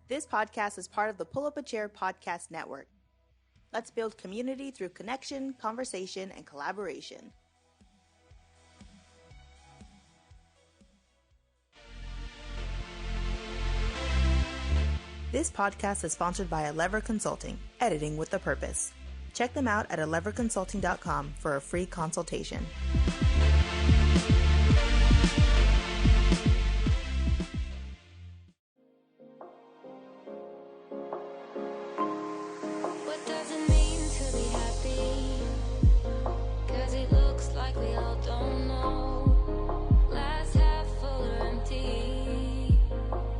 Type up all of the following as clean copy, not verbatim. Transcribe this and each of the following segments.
This podcast is part of the Pull Up a Chair podcast network. Let's build community through connection, conversation, and collaboration. This podcast is sponsored by Lever Consulting, editing with a purpose. Check them out at leverconsulting.com for a free consultation. What does it mean to be happy? 'Cause it looks like we all don't know. Glass half full or empty.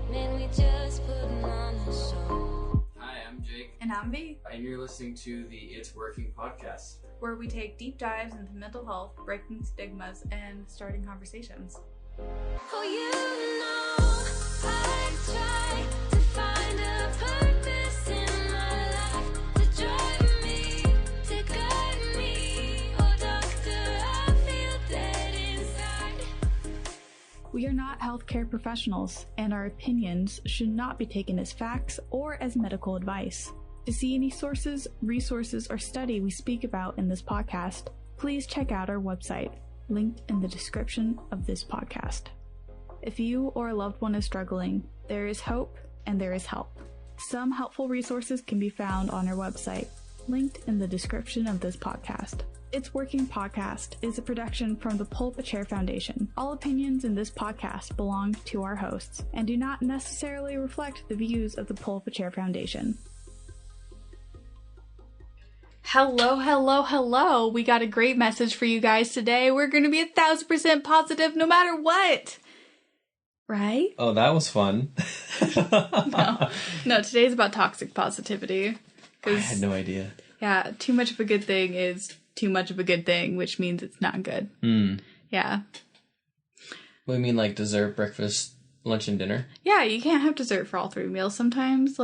Man, we just putting on a show. Hi, I'm Jake, And I'm V, and you're listening to the It's Working podcast. where we take deep dives into mental health, breaking stigmas, and starting conversations. Oh, you know, I try to find a purpose in my life to drive me, to guide me. Oh, doctor, I feel dead inside. We are not healthcare professionals, and our opinions should not be taken as facts or as medical advice. To see any sources, resources, or study we speak about in this podcast, please check out our website, linked in the description of this podcast. If you or a loved one is struggling, there is hope and there is help. Some helpful resources can be found on our website, linked in the description of this podcast. It's Working Podcast is a production from the Pull Up a Chair Foundation. All opinions in this podcast belong to our hosts and do not necessarily reflect the views of the Pull Up a Chair Foundation. Hello. We got a great message for you guys today. We're going to be 1,000% positive no matter what. Right? Oh, that was fun. No, today's about toxic positivity. I had no idea. Yeah, too much of a good thing is too much of a good thing, which means it's not good. Yeah. What do you mean, like dessert, breakfast, lunch, and dinner? Yeah, you can't have dessert for all 3 meals. Sometimes,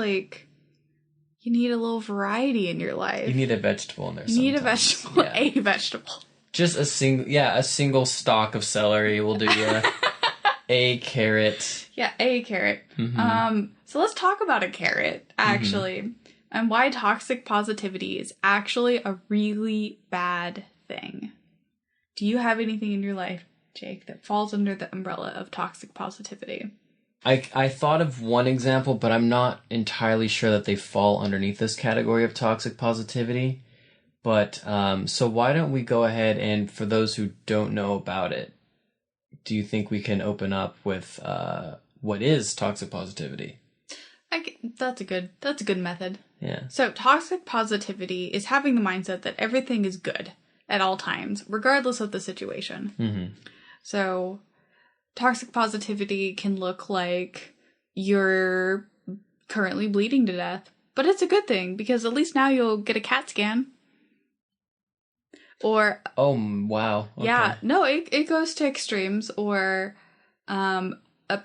you need a little variety in your life. You need a vegetable in there. You need a vegetable. Yeah. A vegetable. Just a single stalk of celery will do you. A carrot. Yeah, a carrot. So let's talk about a carrot, actually, and why toxic positivity is actually a really bad thing. Do you have anything in your life, Jake, that falls under the umbrella of toxic positivity? I thought of one example, but I'm not entirely sure that they fall underneath this category of toxic positivity. But, so why don't we go ahead and, for those who don't know about it, do you think we can open up with what is toxic positivity? That's a good method. Yeah. So toxic positivity is having the mindset that everything is good at all times, regardless of the situation. So toxic positivity can look like you're currently bleeding to death, but it's a good thing because at least now you'll get a CAT scan. Or oh wow, okay. Yeah, no, it goes to extremes. Or a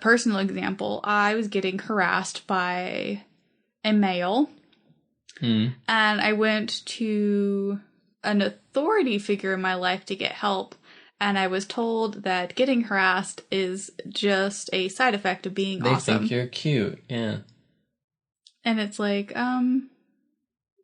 personal example, I was getting harassed by a male, and I went to an authority figure in my life to get help. And I was told that getting harassed is just a side effect of being awesome. They think you're cute, yeah. And it's like, no.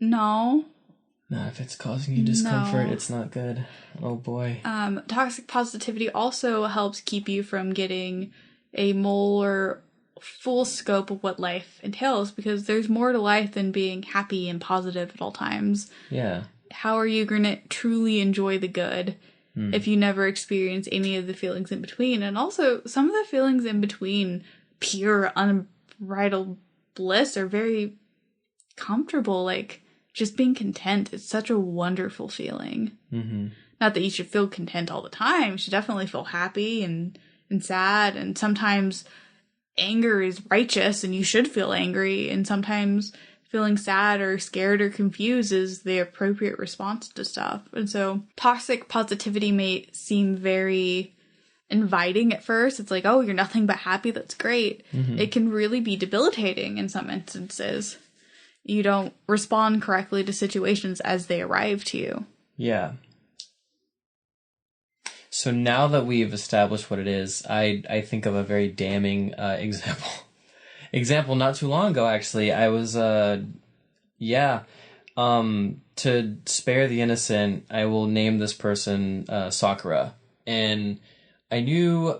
No, if it's causing you discomfort, it's not good. Oh boy. Toxic positivity also helps keep you from getting a more full scope of what life entails, because there's more to life than being happy and positive at all times. Yeah. How are you going to truly enjoy the good if you never experience any of the feelings in between? And also, some of the feelings in between pure, unbridled bliss are very comfortable. Like, just being content is such a wonderful feeling. Not that you should feel content all the time. You should definitely feel happy and sad. And sometimes anger is righteous and you should feel angry. And sometimes feeling sad or scared or confused is the appropriate response to stuff. And so toxic positivity may seem very inviting at first. It's like, oh, you're nothing but happy. That's great. It can really be debilitating in some instances. You don't respond correctly to situations as they arrive to you. Yeah. So now that we've established what it is, I think of a very damning example. example not too long ago, actually. I was, to spare the innocent, I will name this person Sakura. And I knew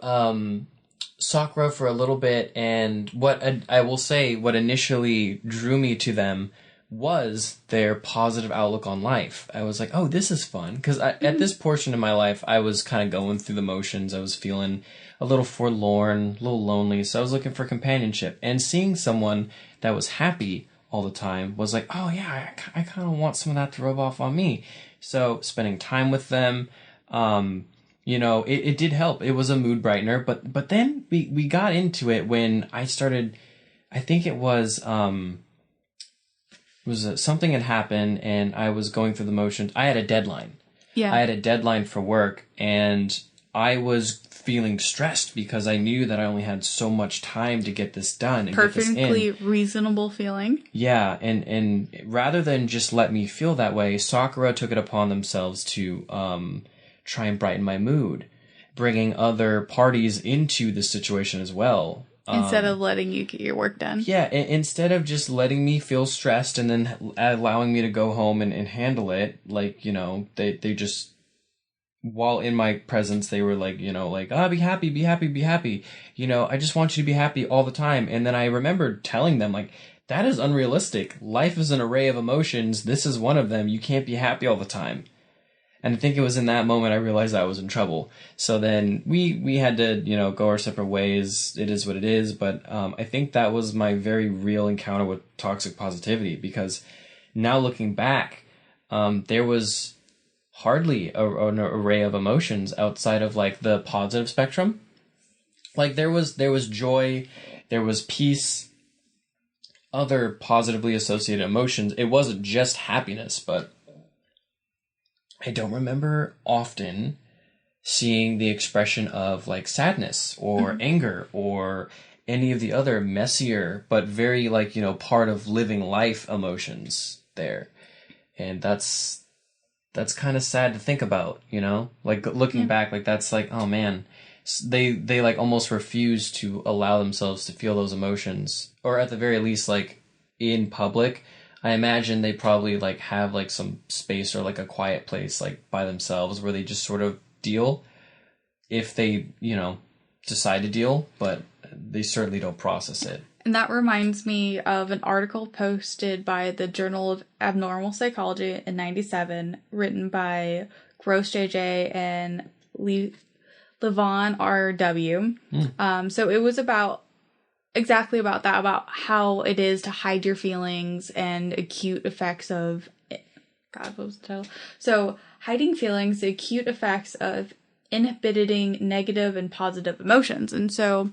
Sakura for a little bit, and what I will say, what initially drew me to them was their positive outlook on life. I was like, oh, this is fun. Because at this portion of my life, I was kind of going through the motions. I was feeling a little forlorn, a little lonely. So I was looking for companionship. And seeing someone that was happy all the time was like, oh, yeah, I kind of want some of that to rub off on me. So spending time with them, it did help. It was a mood brightener. But then we got into it when I started, I think it was something had happened and I was going through the motions. I had a deadline. Yeah. I had a deadline for work and I was feeling stressed because I knew that I only had so much time to get this done and perfectly get this in. Reasonable feeling. Yeah, and rather than just let me feel that way, Sakura took it upon themselves to try and brighten my mood, bringing other parties into the situation as well. Instead of letting you get your work done. Yeah, instead of just letting me feel stressed and then allowing me to go home and handle it, they just, while in my presence, they were like, be happy, be happy, be happy. I just want you to be happy all the time. And then I remembered telling them, like, that is unrealistic. Life is an array of emotions. This is one of them. You can't be happy all the time. And I think it was in that moment I realized I was in trouble. So then we had to, go our separate ways. It is what it is. But I think that was my very real encounter with toxic positivity, because now looking back, there was hardly an array of emotions outside of like the positive spectrum. Like there was joy, there was peace, other positively associated emotions. It wasn't just happiness, but I don't remember often seeing the expression of like sadness or anger or any of the other messier, but very part of living life emotions there. And that's kind of sad to think about, like looking back, like that's like, oh man, they like almost refuse to allow themselves to feel those emotions, or at the very least, like in public. I imagine they probably like have like some space or like a quiet place like by themselves where they just sort of deal if they, decide to deal, but they certainly don't process it. And that reminds me of an article posted by the Journal of Abnormal Psychology in 1997, written by Gross JJ and Levon R.W. So it was exactly about that, about how it is to hide your feelings and acute effects of... God, what was the title? So, hiding feelings, the acute effects of inhibiting negative and positive emotions. And so...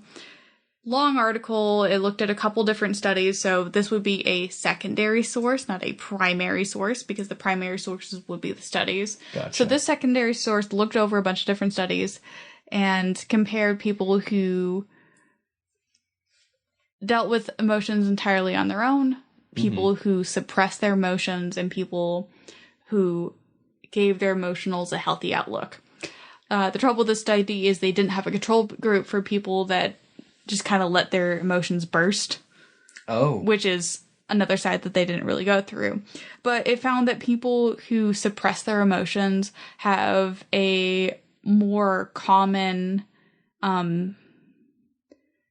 long article, it looked at a couple different studies, so this would be a secondary source, not a primary source, because the primary sources would be the studies. Gotcha. So this secondary source looked over a bunch of different studies and compared people who dealt with emotions entirely on their own, people who suppressed their emotions, and people who gave their emotionals a healthy outlook. The trouble with this study is they didn't have a control group for people that just kind of let their emotions burst. Oh. Which is another side that they didn't really go through. But it found that people who suppress their emotions have a more common,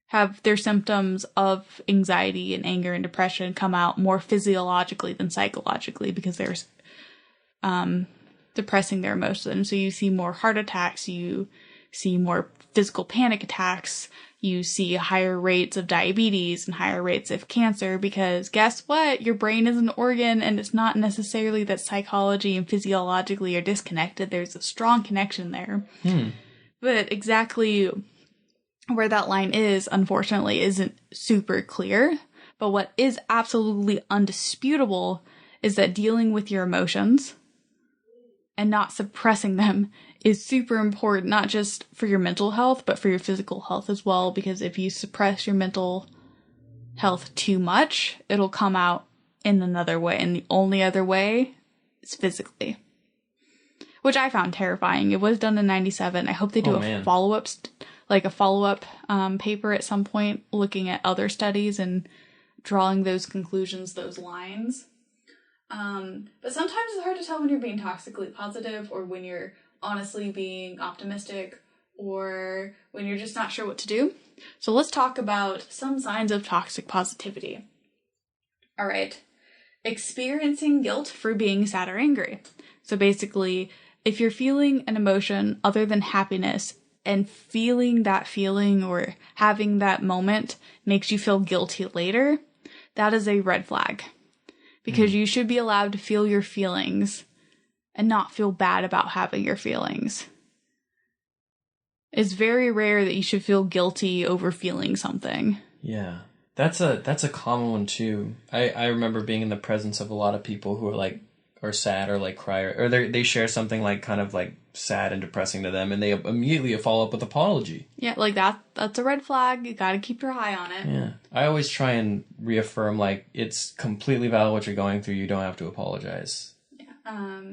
have their symptoms of anxiety and anger and depression come out more physiologically than psychologically, because they're suppressing their emotions. So you see more heart attacks, you see more physical panic attacks, you see higher rates of diabetes and higher rates of cancer, because guess what? Your brain is an organ, and it's not necessarily that psychology and physiologically are disconnected. There's a strong connection there. But exactly where that line is, unfortunately, isn't super clear. But what is absolutely undisputable is that dealing with your emotions and not suppressing them is super important, not just for your mental health, but for your physical health as well. Because if you suppress your mental health too much, it'll come out in another way. And the only other way is physically. Which I found terrifying. It was done in 1997. I hope they do a follow-up like a follow-up paper at some point looking at other studies and drawing those conclusions, those lines. But sometimes it's hard to tell when you're being toxically positive or when you're honestly being optimistic or when you're just not sure what to do. So let's talk about some signs of toxic positivity. All right. Experiencing guilt for being sad or angry. So basically, if you're feeling an emotion other than happiness and feeling that feeling or having that moment makes you feel guilty later, that is a red flag. Because you should be allowed to feel your feelings and not feel bad about having your feelings. It's very rare that you should feel guilty over feeling something. Yeah. That's a common one too. I remember being in the presence of a lot of people who are sad or like cry or they share something like kind of like sad and depressing to them and they immediately follow up with apology. Yeah, like that's a red flag. You gotta keep your eye on it. Yeah. I always try and reaffirm like it's completely valid what you're going through. You don't have to apologize. Yeah.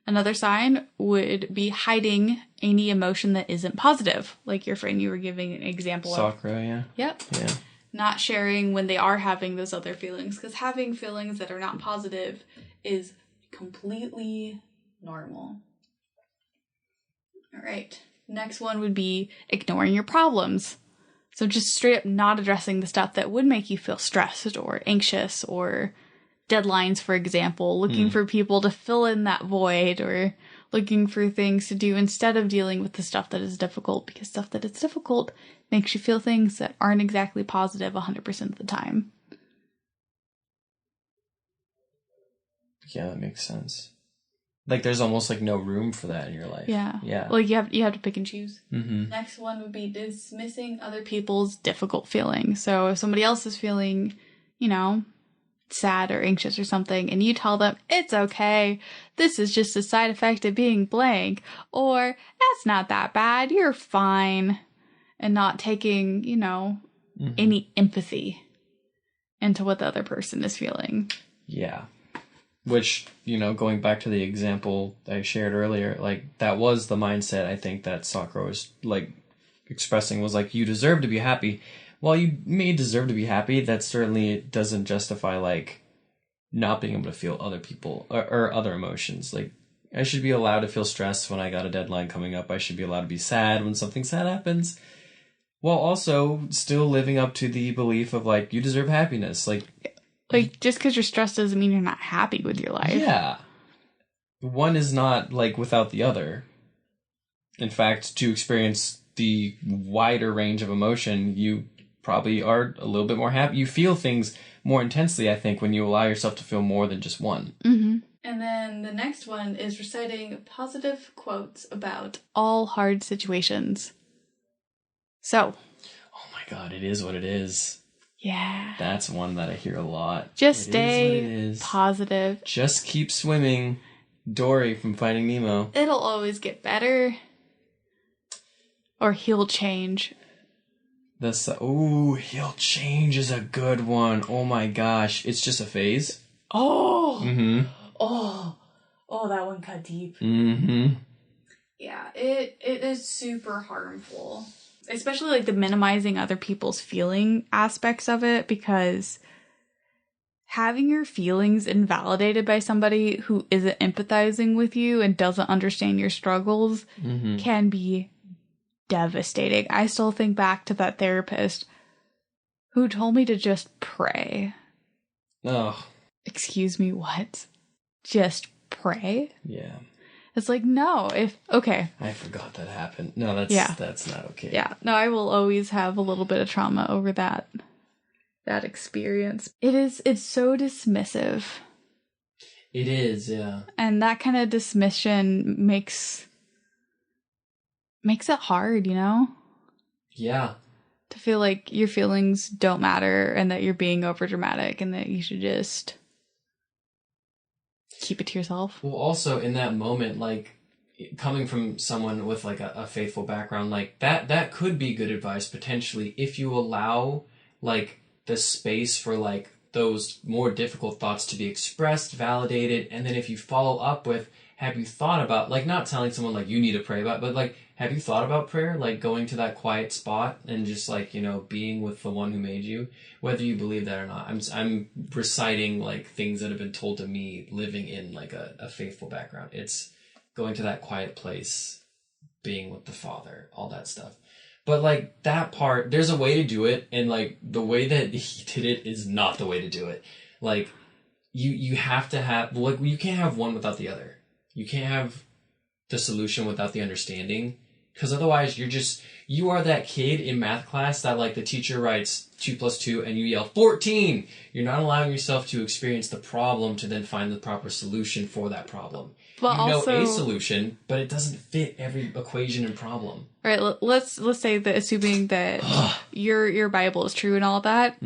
Another sign would be hiding any emotion that isn't positive. Like your friend you were giving an example of. Sakura, yeah. Yep. Yeah. Not sharing when they are having those other feelings. Because having feelings that are not positive is completely normal. All right. Next one would be ignoring your problems. So just straight up not addressing the stuff that would make you feel stressed or anxious or deadlines, for example, looking for people to fill in that void or looking for things to do instead of dealing with the stuff that is difficult, because stuff that is difficult makes you feel things that aren't exactly positive 100% of the time. Yeah, that makes sense. Like there's almost like no room for that in your life. Yeah. Yeah. Like you have to pick and choose. Mm-hmm. Next one would be dismissing other people's difficult feelings. So if somebody else is feeling, sad or anxious or something, and you tell them, it's okay, this is just a side effect of being blank, or that's not that bad, you're fine, and not taking, any empathy into what the other person is feeling. Yeah. Which, going back to the example I shared earlier, like that was the mindset I think that Sakura was like expressing, was like, you deserve to be happy. While you may deserve to be happy, that certainly doesn't justify like not being able to feel other people or other emotions. Like I should be allowed to feel stressed when I got a deadline coming up. I should be allowed to be sad when something sad happens, while also still living up to the belief of like you deserve happiness. Like just because you're stressed doesn't mean you're not happy with your life. Yeah. One is not like without the other. In fact, to experience the wider range of emotion, you probably are a little bit more happy. You feel things more intensely, I think, when you allow yourself to feel more than just one. Mm-hmm. And then the next one is reciting positive quotes about all hard situations. So. Oh my God, it is what it is. Yeah. That's one that I hear a lot. Just stay positive. Just keep swimming. Dory from Finding Nemo. It'll always get better. Or he'll change. He'll change is a good one. Oh my gosh. It's just a phase. Oh. Mm-hmm. Oh, that one cut deep. Mm-hmm. Yeah, it is super harmful. Especially like the minimizing other people's feeling aspects of it, because having your feelings invalidated by somebody who isn't empathizing with you and doesn't understand your struggles can be devastating. I still think back to that therapist who told me to just pray. Oh. Excuse me, what? Just pray? Yeah. It's like, no, okay. I forgot that happened. No, that's not okay. Yeah, no, I will always have a little bit of trauma over that experience. It's so dismissive. It is, yeah. And that kind of dismission makes it hard, Yeah. To feel like your feelings don't matter and that you're being overdramatic and that you should just keep it to yourself. Well, also in that moment, like coming from someone with like a faithful background, like that could be good advice potentially if you allow like the space for like those more difficult thoughts to be expressed, validated, and then if you follow up with, have you thought about, like not telling someone like you need to pray about, but like have you thought about prayer? Like going to that quiet spot and just like, being with the one who made you, whether you believe that or not. I'm reciting like things that have been told to me living in like a faithful background. It's going to that quiet place, being with the Father, all that stuff. But like that part, there's a way to do it. And like the way that he did it is not the way to do it. Like you have to have, like, you can't have one without the other. You can't have the solution without the understanding. Because otherwise you are that kid in math class that like the teacher writes 2 + 2 and you yell 14. You're not allowing yourself to experience the problem to then find the proper solution for that problem. But you know also, a solution, but it doesn't fit every equation and problem. Right, let's say that assuming that your Bible is true and all that,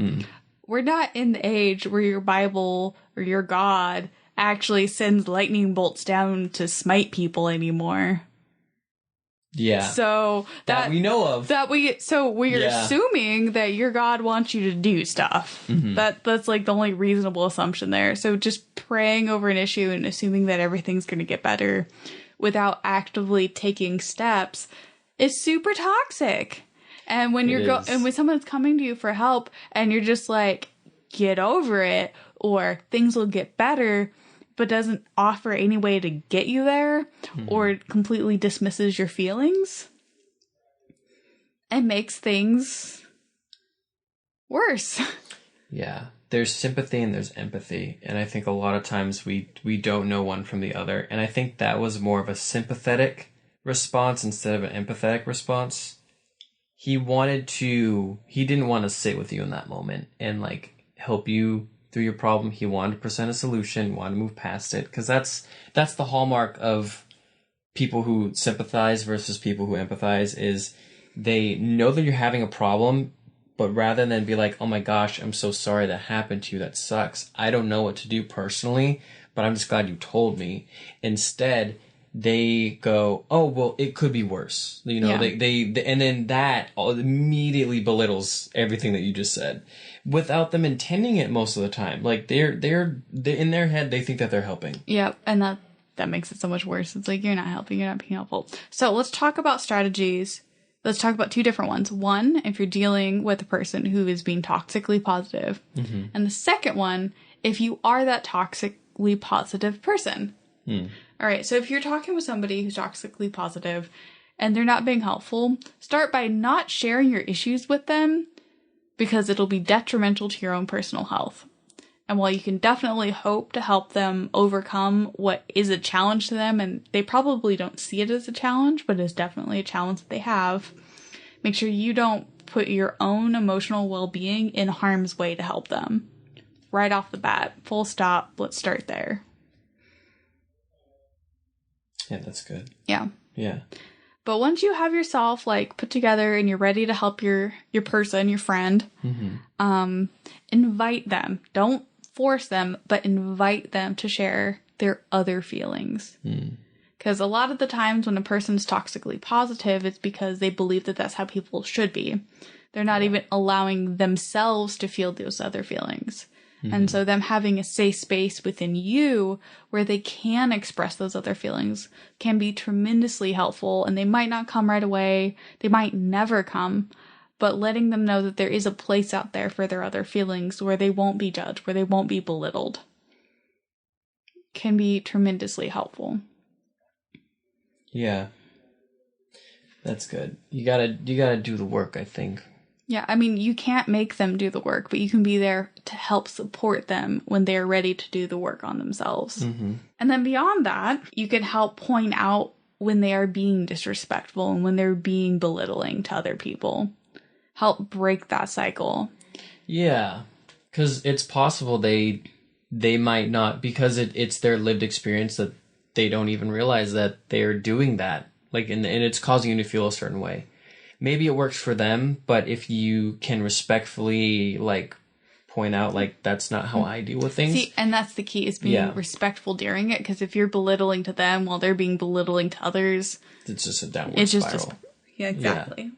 we're not in the age where your Bible or your God actually sends lightning bolts down to smite people anymore. Yeah. So that we know of. We're assuming that your God wants you to do stuff. Mm-hmm. That's like the only reasonable assumption there. So just praying over an issue and assuming that everything's going to get better without actively taking steps is super toxic. And when and when someone's coming to you for help and you're just like, get over it, or things will get better, but doesn't offer any way to get you there, or completely dismisses your feelings, it makes things worse. Yeah. There's sympathy and there's empathy. And I think a lot of times we don't know one from the other. And I think that was more of a sympathetic response instead of an empathetic response. He didn't want to sit with you in that moment and like help you through your problem. He wanted to present a solution, wanted to move past it. Because that's the hallmark of people who sympathize versus people who empathize, is they know that you're having a problem, but rather than be like, oh my gosh, I'm so sorry that happened to you, that sucks, I don't know what to do personally, but I'm just glad you told me. Instead, they go, oh, well, it could be worse. They and then that immediately belittles everything that you just said without them intending it most of the time. Like they're in their head, they think that they're helping. Yeah. And that makes it so much worse. It's like, you're not helping, you're not being helpful. So let's talk about strategies. Let's talk about 2 different ones. One, if you're dealing with a person who is being toxically positive. Mm-hmm. And the second one, if you are that toxically positive person. All right, so if you're talking with somebody who's toxically positive and they're not being helpful, start by not sharing your issues with them, because it'll be detrimental to your own personal health. And while you can definitely hope to help them overcome what is a challenge to them, and they probably don't see it as a challenge, but it's definitely a challenge that they have, make sure you don't put your own emotional well-being in harm's way to help them. Right off the bat, full stop, let's start there. Yeah, that's good. Yeah. Yeah. But once you have yourself like put together and you're ready to help your person, your friend, invite them. Don't force them, but invite them to share their other feelings. Because a lot of the times when a person's toxically positive, it's because they believe that that's how people should be. They're not even allowing themselves to feel those other feelings. And so them having a safe space within you where they can express those other feelings can be tremendously helpful. And they might not come right away. They might never come. But letting them know that there is a place out there for their other feelings where they won't be judged, where they won't be belittled, can be tremendously helpful. Yeah. That's good. You gotta do the work, I think. Yeah, I mean, you can't make them do the work, but you can be there to help support them when they're ready to do the work on themselves. And then beyond that, you can help point out when they are being disrespectful and when they're being belittling to other people. Help break that cycle. Yeah, because it's possible they might not, because it's their lived experience that they don't even realize that they're doing that. Like, and it's causing you to feel a certain way. Maybe it works for them, but if you can respectfully, like, point out, like, that's not how I deal with things. See, and that's the key, is being respectful during it, because if you're belittling to them while they're being belittling to others, it's just a downward spiral. Yeah, exactly. Yeah.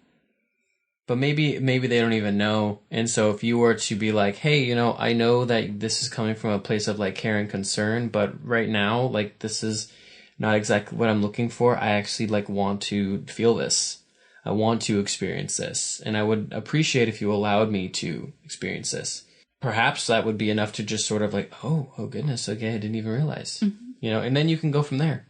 But maybe they don't even know. And so if you were to be like, hey, I know that this is coming from a place of, like, care and concern, but right now, like, this is not exactly what I'm looking for. I actually want to feel this. I want to experience this. And I would appreciate if you allowed me to experience this. Perhaps that would be enough to just sort of oh goodness, okay, I didn't even realize. And then you can go from there.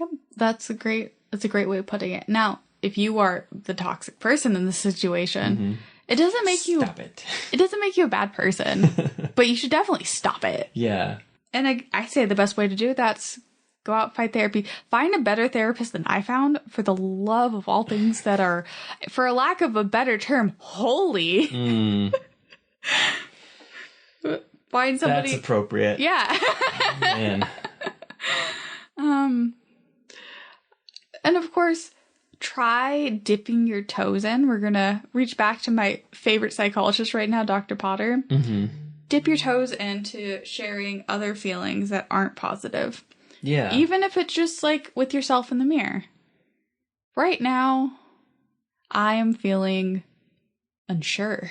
Yep. That's a great way of putting it. Now, if you are the toxic person in this situation, it doesn't make you Stop it. It doesn't make you a bad person, but you should definitely stop it. Yeah. And I say the best way to do that's go out, fight therapy. Find a better therapist than I found, for the love of all things that are, for a lack of a better term, holy. Find somebody. That's appropriate. Yeah. Man. And of course, try dipping your toes in. We're going to reach back to my favorite psychologist right now, Dr. Potter. Dip your toes into sharing other feelings that aren't positive. Yeah. Even if it's just with yourself in the mirror. Right now, I am feeling unsure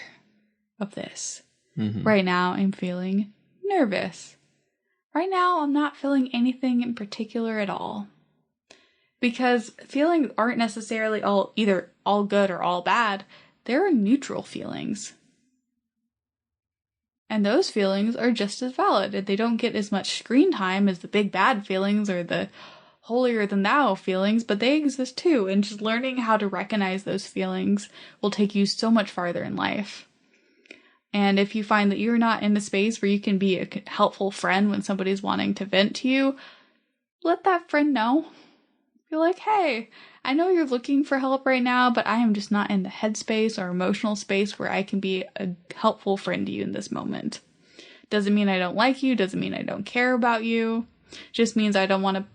of this. Right now, I'm feeling nervous. Right now, I'm not feeling anything in particular at all. Because feelings aren't necessarily either all good or all bad. There are neutral feelings. And those feelings are just as valid. They don't get as much screen time as the big bad feelings or the holier than thou feelings, but they exist too. And just learning how to recognize those feelings will take you so much farther in life. And if you find that you're not in a space where you can be a helpful friend when somebody's wanting to vent to you, let that friend know. Be like, hey, I know you're looking for help right now, but I am just not in the headspace or emotional space where I can be a helpful friend to you in this moment. Doesn't mean I don't like you, doesn't mean I don't care about you. Just means I don't want to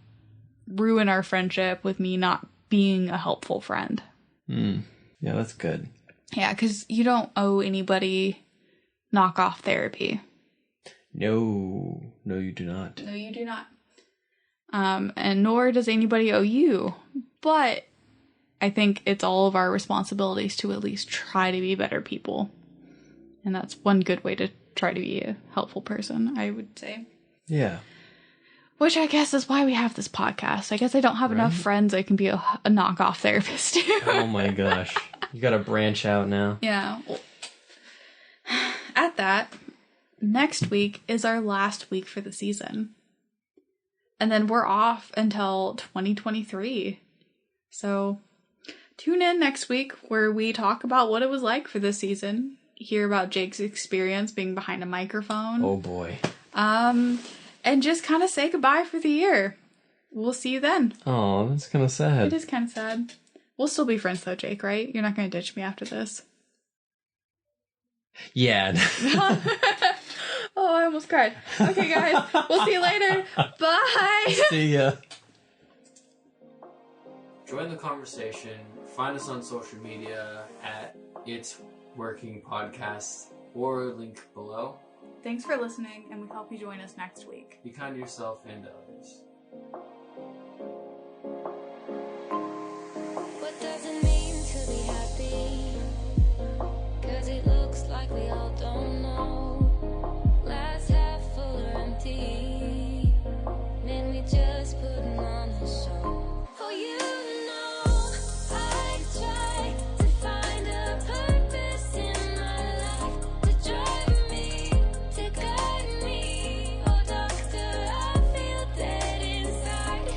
ruin our friendship with me not being a helpful friend. Yeah, that's good. Yeah, because you don't owe anybody knockoff therapy. No, you do not. No, you do not. And nor does anybody owe you. But I think it's all of our responsibilities to at least try to be better people. And that's one good way to try to be a helpful person, I would say. Yeah. Which I guess is why we have this podcast. I guess I don't have enough friends I can be a knockoff therapist to. Oh my gosh. You gotta branch out now. Yeah. Well, at that, next week is our last week for the season. And then we're off until 2023. So tune in next week where we talk about what it was like for this season. Hear about Jake's experience being behind a microphone. Oh boy. And just kind of say goodbye for the year. We'll see you then. Oh, that's kind of sad. It is kind of sad. We'll still be friends though, Jake, right? You're not going to ditch me after this. Yeah. Oh, I almost cried. Okay, guys. We'll see you later. Bye. See ya. Join the conversation. Find us on social media at It's Working Podcast or link below. Thanks for listening, and we hope you join us next week. Be kind to yourself and to others. What does it mean to be happy? 'Cause it looks like we all don't know. Glass half full or empty. Man, we just putting on a show. For you to know, I try to find a purpose in my life to drive me, to guide me. Oh, doctor, I feel dead inside.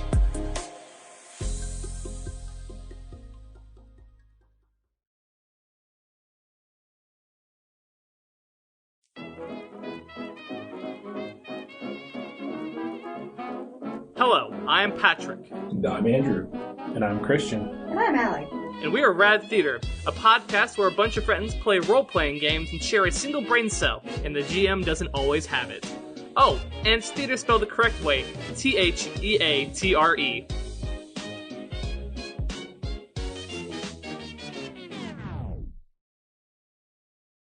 Hello, I am Patrick, And I'm Andrew. And I'm Christian. And I'm Allie. and we are Rad Theater, a podcast where a bunch of friends play role-playing games and share a single brain cell, and the GM doesn't always have it. Oh, and it's theater spelled the correct way, Theatre.